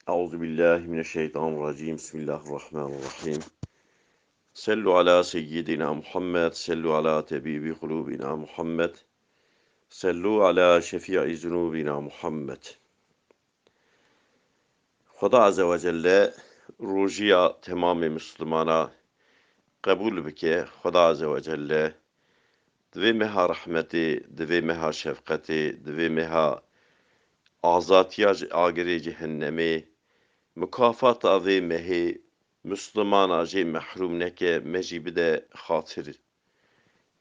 Euzubillahimineşşeytanirracim. Bismillahirrahmanirrahim. Sallu ala seyyidina Muhammed. Sallu ala tebibi kulubina Muhammed. Sallu ala şefi'i zunubina Muhammed. Xuda Azze ve Celle rojiya tamamı Müslümana kabul bike. Xuda Azze ve Celle divê meha rahmeti, divê meha şefqeti, divê meha azatiya agirê cehennemê mükafat avê mehê Müslümana jê mehrum neke mejî bide xatir.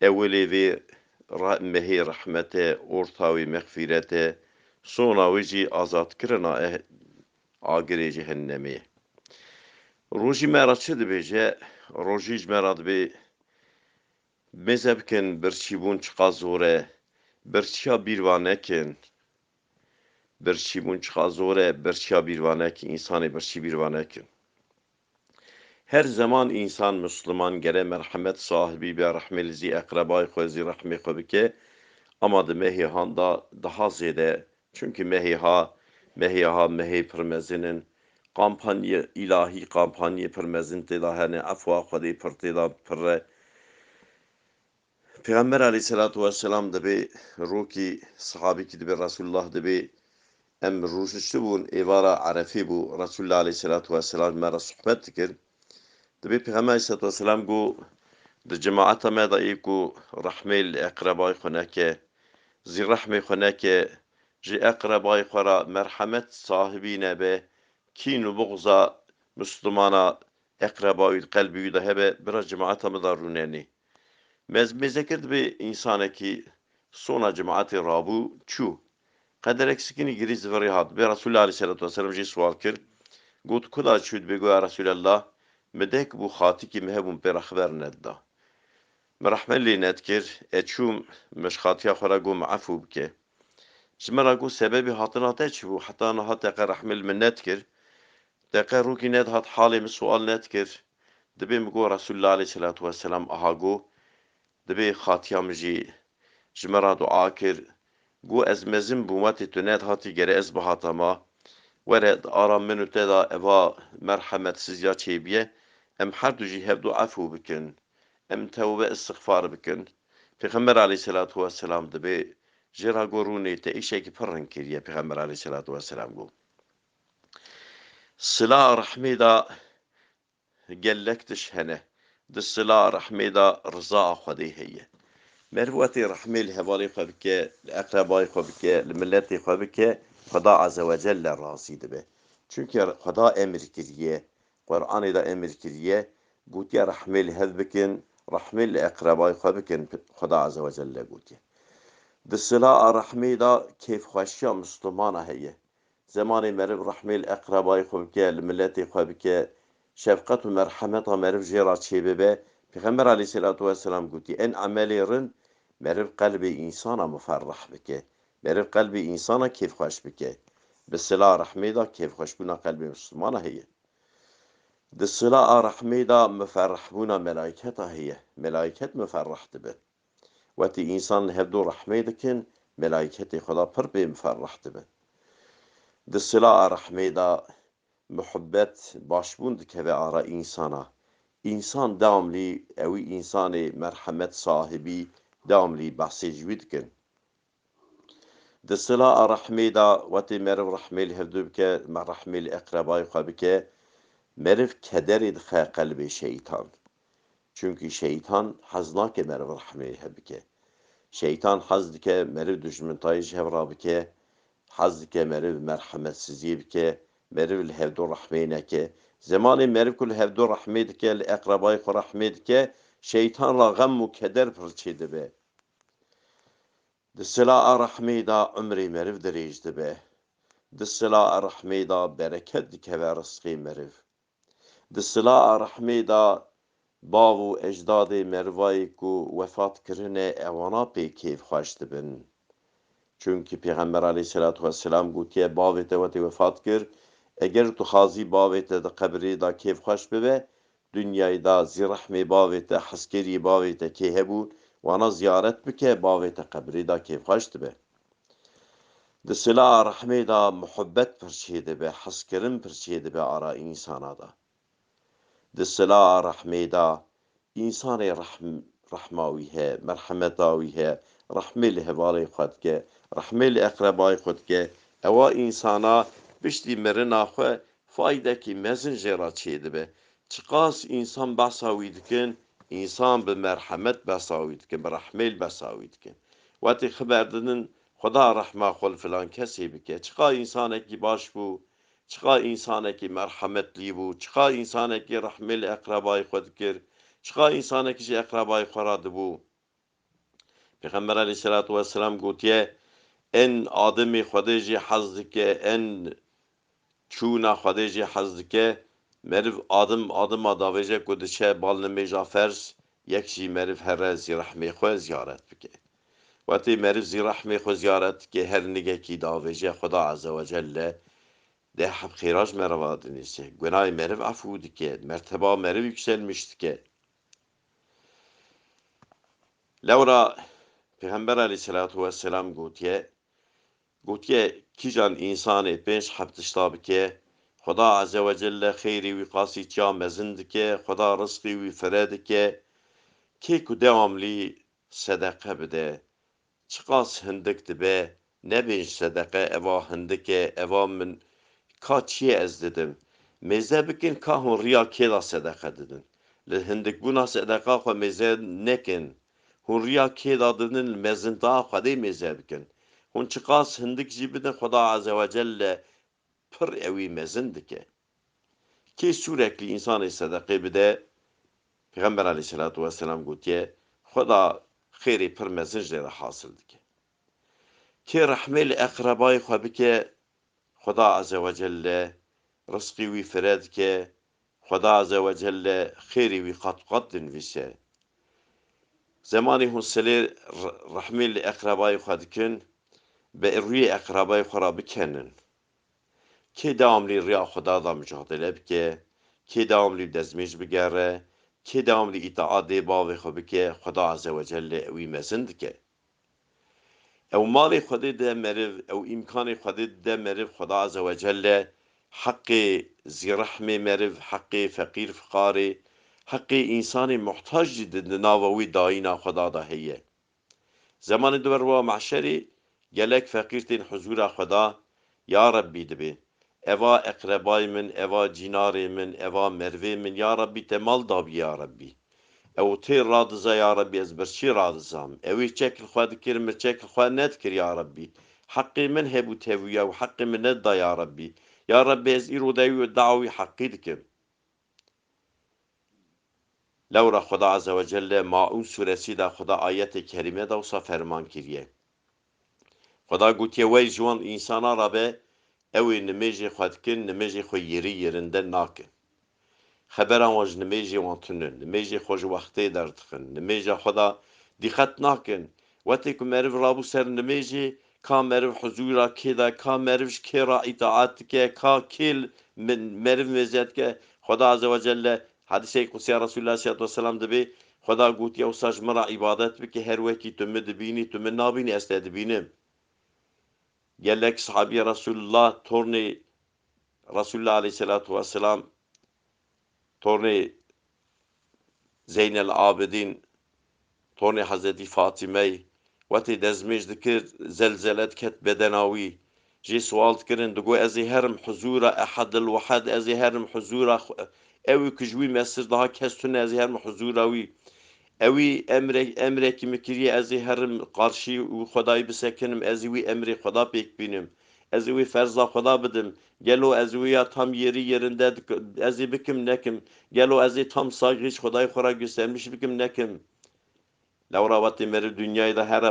Evvelê vê mehê rahmete, orta wê mexfîrete, sona wê jî azadkirina agirê cehennemê. Rojî me ra çi dibêje? Rojî ji me ra dibê mêze bikin birçîbûn çiqa zor e, birçiya bîrva nekin. Birçîbûn çiqa zor e, birçiya bîrva nekin, însanê birçî bîrva nekin. Her zaman insan Müslüman gere merhamet sahibi be rahmelizi akrabayı xwezî rahmê xwe bike ama di mehîhan da daha zêde. Çünkü mehî pirmezinin kampanya ilahi kampanya pirmezin têda hene afwa xwedê pir têda pir. Peygamber aleyhissalatu vesselam dibe rokî sahabîkî dibe Resulullah dibe em rûşiştî bûn êvara Erefê bû Resulullah aleyhissalatu vesselam me re sohbet dikir. Dibe Peygamber aleyhissalatu vesselam got di cemaata me da êku rahmê li eqrebayê xwe neke, zî rehmê xwe neke, ji eqrebayê xwe ra merhemet sahibî nebe, kîn û buğza Müslümana eqrebayî qelbî wî de hebe, bira cemaata me da rûnenê. Mêzekir dibe însanekî sona cemaatê rabû çû. Qeder eksikînî girî zivirê hat. Be Resulullah aleyhissalatu vesselam jî sual kir. Got ku da çû dibe goya Resulallah medek bû xatikî me hebûn pê re xeber nedda. Me rehmet lê nedkir, çûm meşxatiya xwe ra got me efû bike. Ji me ra got sebebê hatina te çi bû? Heta niha teqe rehmê li min nedkir. Teqe rokî nedhat halê min sual nedkir. Dibe min got Resulullah aleyhissalatu vesselam aha got dibe xatiya min jî ji me ra dua kir. Got ez mezin bûma tê tu nedhatî gere ez bihatama. Were di ara min û te da eva merhemetsizya çêbiye. Em her du jî hevdû efû bikin. Em tevbe istiğfar bikin. Peygamber aleyhissalatu vesselam dibe ji ra got rûnê te îşekî pir ring kiriye Peygamber aleyhissalatu vesselam got. Sila rehmê da gelek tiş hene. Di sila rehmê da rizaa Xwedê heye. Meriv wetê rehmê li hevalê xwe bike, li eqrebayê xwe bike, li milletê xwe bike, Xuda Azze ve Celle razî dibe. Çünkü Xuda emir kiriye, Qur'anê da emir kiriye, gotiye rehmê li hev bikin, rehmê li eqrebayê xwe bikin, Xuda Azze ve Celle gotiye. Di sila rehmê da kêfxweşiya Müslümana heye. Zemanê meriv rehmê li eqrebayê xwe bike, li milletê xwe bike, şefqet û merhemeta meriv jê ra çêbibe. Peygamber aleyhissalatu vesselam gotiye en emelê rin meriv qelbê insana muferrah bike. Meriv qelbê insana kêfxweş bike. Bi sila rehmê da kêfxweşbûna qelbê Müslümana heye. Di sila rehmê da müferrehbûna melaîketa heye. Melaîket müferreh dibe. Wetî însan li hevdû rehmê dikin, melaîketê Xuda pir pê müferreh dibe. Di sila rehmê da muhibbet başbûn dikeve ara insana. İnsan devamlı ewi insanê merhemet sahibî devamlı behsê ji wî dikin. Di sila rehmê da wetê meriv rehmê li hevdû bike, rehmê li eqrebayê xwe bike, meriv kederê dixe qelbê şeytan. Çünkü şeytan hez nake meriv rehmê li hev bike. Şeytan hez dike meriv dijmintayî ji hev ra bike, hez dike meriv merhemetsiziyê bike, meriv li hevdû rehmê neke. Zemanê meriv ku li hevdû rehmê dike, li eqrebayê xwe rehmê dike, şeytan ra gem û keder pir çê dibe. Di sila rehmê da umrê meriv dirêj dibe. Di sila rehmê da bereket dikeve rizqê meriv. Di sila rehmê da bav û ecdadê merivayê ku wefat kirine ewana pê kêfxweş dibin. Çünkü Peygamber aleyhissalatu vesselam gotiye bavê te wetê wefat kir, eger tu xwazî bavê te di qebrê da kêfxweş bibe, dünyayê da zî rehmê bavê te, hezkerî bavê te kê hebû, wana ziyaret bike, bavê te qebrê da kêfxweş dibe. Di silaha rehmê de muhibbet pirçê dibe, hezkirin pirçê dibe ara însana de. Di silaha rehmê de însanê rehma wî heye, merhemeta wî heye, rehmê li hevalê xwe dike, rehmê li eqrebayê xwe dike, ewa însana piştî mirina xwe faydekî mezin jê re çêdibe. Çiqas însan behsa wî dikin, însan bi merhemet behsa wî dikin, bi rehmê behsa wî dikin. Wetî xiber didin Xuda rehma xwe li filan kesê bike. Çiqa însanekî baş bû, çiqa însanekî merhemetlî bû, çiqa însanekî rehmê li eqrebayê xwe dikir, çiqa însanekî ji eqrebayê xwe re dibû. Pêxember aleyhisselatu vesselam gotiye en ademê Xwedê jî hez dike, en çûna Xwedê jî hez dike, meriv adima davêje ku diçe balnimêja ferz, yek jî meriv here zîrehmê xwe ziyaret bike. Wetî meriv zîrehmê xwe ziyaret dike, her nigekî davêje Xuda Azze ve Celle de heb xêra ji me re dinîse. Gunahê meriv efû dike, merteba meriv yükselmiş dike. Lewra Pêxember aleyhisselatu vesselam gotiye kîjan însanê pênc heb tişta bike, Xuda Azze ve Celle xêrê wî qasî çiya mezin dike, Xuda rizqê wî fire dike, kê ku devamlî sedeqe bide, çiqas hindik dibe, nebêj sedeqe eva hindik e, eva min ka çiyê ez didim. Mêze bikin ka hûn riya kê da sedeqe didin. Li hindikbûna sedeqa xwe mêze nekin. Hûn riya kê da didin li mezinta Xwedê mêze bikin. Hûn çiqas hindik jî bidin Xuda Azze ve Celle pir ewî mezin dike. Kê sûreklî însanê sedeqê bide, Pêxember aleyhisselatu vesselam gotiye Xuda xêrê pir mezin jê re hasil dike. Kê rehmê li eqrebayê xwe bike, Xuda Azze ve Celle rizqê wî fire dike, Xuda Azze ve Celle xêrê wî qat dinivîse. Zemanê hûn silê rehmê li eqrebayê xwe dikin, bi rûyê eqrebayê xwe re bikenin. Kê devamlî riya Xuda da mücadele bike, kê devamlî dezmêj bigere, kê devamlî îtaatê bavê xwe bike, Xuda Azze ve Celle wî mezin dike. Ew malê Xwedê de meriv, ew îmkanê Xwedê de meriv, Xuda Azze ve Celle heqê zîrehmê meriv, heqê feqîr fiqarê, heqê însanê muhtac jî di nava wî dayîna Xuda da heye. Zemanê di ber wa mahşerê, gelek feqîr tên huzûra Xuda, ya Rabbî dibe, eva eqrebayê min, eva cînarê min, eva mervê min, ya Rabbî te mal dabî ya Rabbî. Ew tê radize ya Rabbî, ez bir çi radizam. Ewî çekil xwe dikir, min çekil xwe nedikir ya Rabbî. Heqê min hebû tevîya û heqê min nedda ya Rabbî. Ya Rabbî ez îro devî dawî heqî dikim. Lewra Xuda Azze ve Celle Maûn suresî de Xuda ayetê kerîme de wisa ferman kiriye. Xuda gotiye wey ji wan însana re be, ew ê nimêjê xwe dikin, nimêjê xwe yerî yerinde nakin. Xeberan wan ji nimêjê wan tune, nimêjê xwe ji wextê derdixin, nimêja xwe da dîqet nakin. Wetê ku meriv rabû ser nimêjê, ka meriv huzûra kê de, ka meriv ji kê re îtaat dike, ka kê meriv mêze dike, Xuda Azze ve Celle hadîsê qudsiya Resulullah sallallahu aleyhi ve sellem dibe, Xuda gotiye wisa ji min re îbadet bike, her wekî tu min dibînî, tu min nabînî, ez te dibînim. Gelek sahabîya Resulullah tornê Resulullah aleyhisselatu vesselam tornê Zeynel Abidin, tornê Hazretî Fatîmeyê, wetê dezmêj dikir, zelzele diket bedena wî, jê swal dikirin, digot ez ê herim huzûra ehadil wehed, ez ê herim huzûra ewî ku ji wî me sir daha kes tune, ez ê herim huzûra wî. Ewî emrekî min kiriye, ez ê herim qarşî û Xwedayî bisekinim, ez ê wî emrê Xweda pêk bînim, ez ê wî ferza Xweda bidim, gelo ez ê wî ya tam yerî yerinde ez ê bikim nekim, gelo ez ê tam saygî ji Xwedayê xwe re göstermiş bikim nekim. Lewra wetê meriv dünyayê de here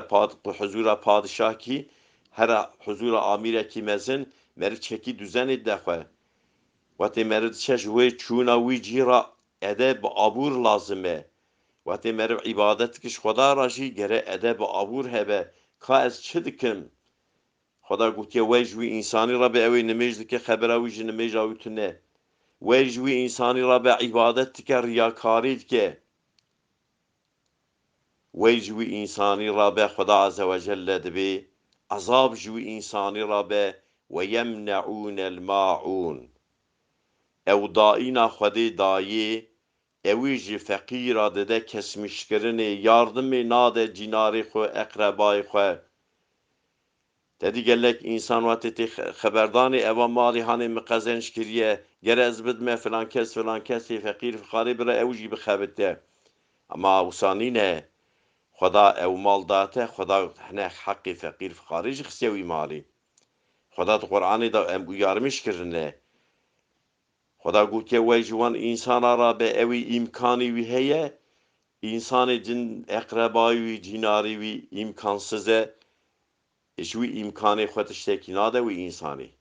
huzûra padişahkî, here huzûra amîrekî mezin, meriv çekî düzenê dixwe. Wetê meriv diçe ji wê çûna wî cî re edeb bi abûr lazim e. Wetê meriv îbadet dike ji Xweda re jî gere edeb bi abûr hebe. Ka ez çi dikim? Xuda gotiye wey ji wî însanî re be, ew ê nimêj dike, xebera wî ji nimêja wî tune. Wey ji wî însanî re be, îbadet dike, riyakarî dike. Wey ji wî însanî re be, Xuda Azze ve Celle dibe عذاب جو إنساني رابه ويمنعون الماعون او دائنا خودی دایی اویج فقیرا ده کسمش کرنه یاردم ناده جیناری خو اقربای خو تدی گلک انسان وقتی تی خبردانی اوا مالی هانی مقزنش کریه گر از بدمه فلان کسی فقیر فقاری برای اوجی بخبته اما وسانی نه خدا او مال داته خدا هنه حقی فقیر فقاری جخسیوی مالی خدا تو قرآنی دا ام یارمش کرنه خدا گوته وی جوان انسان را به اوی امکانی وی هیه انسان جن اقربایی وی جیناری وی امکانسزه جوی امکانی خودش تکناده و انسانی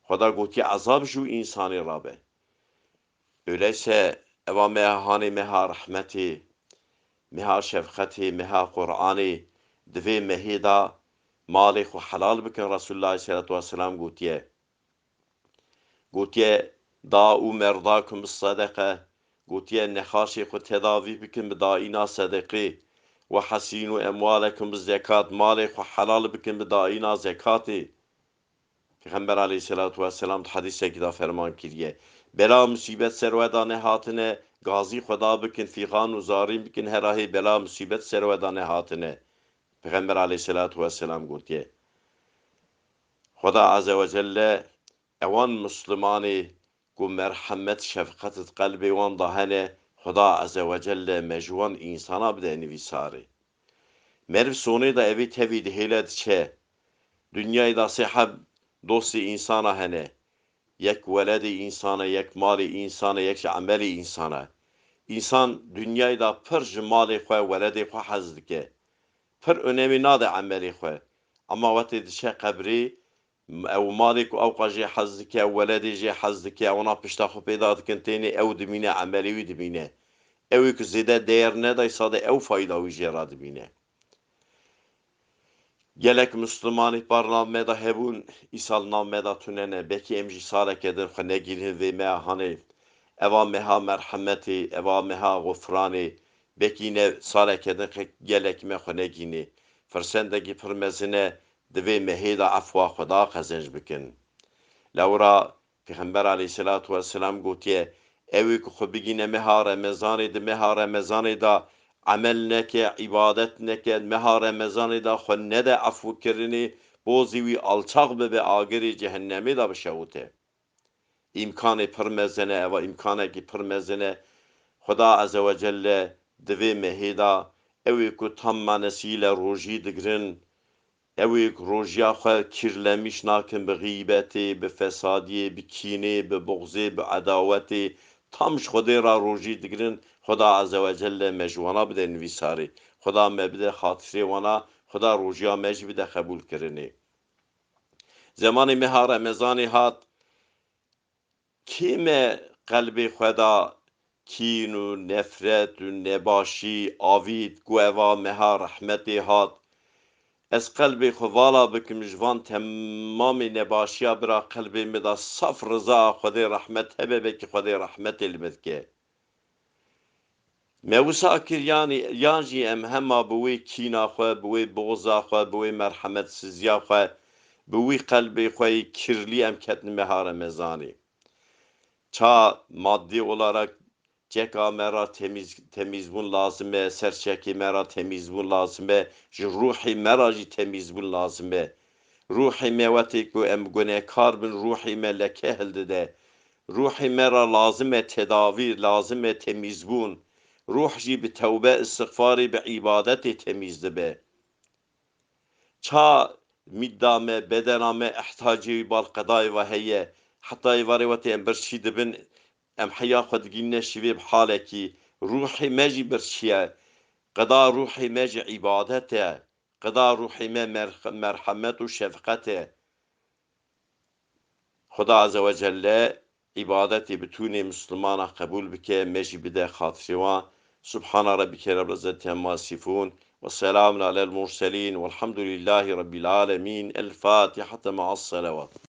خدا گوتی عذاب جو انسانی را به öyleyse eva mehani meha rahmeti meha şefkati meha Kur'ani divê mehê da malê xwe helal bikin Resulullah sallallahu aleyhi ve sellem gotiye da û merdakum bis sadaka gotiye nexaşê xwe tedavî bikin bi daîna sedekê ve hasînû emwalekum bi zekat malê xwe helal bikin bi daîna zekatê Peygamber aleyhissalatu vesselam hadisekî da ferman kiriye bela musibet serweda nehatine gazî xweda bikin fîxan û zarîn bikin herahê bela musibet serweda nehatine Peygamber aleyhissalatu vesselam gotiye Xweda azze ve celle ewan Müslümanê ku merhemet şefqetet qelbê wan da hene Xweda azze ve celle me ji wan însana bide nivîsarê meriv sonê da evê tevî dihêle diçe dünyayê da sêheb dostê însana hene yek weledê însana yek malê însana yek ji emelê însana İnsan dünyayê da pir ji malê xwe weledê xwe hez dike pir önemî nade emelê xwe ama wetê diçe qebrê ew malê ku ew xwe jê hez dike ew weledê jê hez dike wana pişta xwe pêda dikin tenê ew dimîne emelê wî dibîne ewê ku zêde değer neda sade ew fayda wî jê ra dibîne gelek Müslümanî barname da hebûn îsal name da tunene bekî em jî saleke din xwe negîrin vê me hanê eva meha merhemetê eva meha gufranê bekî ne saleke din gelek me xwe negînê firsendekî pir mezine divê mehê da efwa xweda xezenc bikin lewra Peygamber aleyhissalatu vesselam gotiye evê ku xwe bigîne meha remezanê di meha remezanê da amel neke ibadet neke meha remezanê da xwe nede efûkirinê bozî wî alçaq bibe agirê cehennemê da bişewite imkanê pir mezine eva imkanekî pir mezine Xweda azze ve celle divê mehê da evê ku tamma nesîle rojî digirin evê ku rojiya xwe kirlemiş nakin bi gîbetê bi fesadiyê bi kînê bi buxzê bi edawetê tam ji Xwedê ra rojî digirin Xweda azze ve celle me ji wana bide nivîsarê Xweda me bide xatirê wana Xweda rojiya me jî bide xebûl kirinê zemanê meha remezanê hat kê me qelbê xwe da kîn û nefret û nebaşî avît ku eva meha rehmetê hat ez qelbê xwe vala bikim ji van temamê nebaşiya bira qelbê me da saf rizaya Xwedê rehmet hebe vekî Xwedê rehmetê li me dike me wisa kir yan jî em hema bi wê kîna xwe bi wê boza xwe bi wê merhemetsizîya xwe bi wî qelbê xwe kirlî em ketin meha remezanê ça maddi olarak ceka me ra temiz bûn lazim e serçekê me ra temiz bûn lazim e ji ruhê me ra jî temiz bûn lazim e ruhê me wetê ku em gunehkar bin ruhê me leke hildide ruhê me ra lazim e tedavî lazim e temiz bûn ruh jî bi tewbe istiğfarê bi îbadetê temiz dibe ça midda me bedena me ihtacê balqedayê ve heye heta êvarê wetê em birçî dibin em heya xwe digîne şivê bi halekî ruhê me jî birçîye qeda ruhê me jî îbadet e qeda ruhê me merhemet û şefqet e Xweda azze ve celle îbadetê bitûnê Müslümana qebûl bike me jî bide xatirê wan Subhana rabbike rabbil izzeti amma yasifûn ve selamun alel murselîn velhamdülillahi rabbil âlemîn el Fatihate ma'as salavat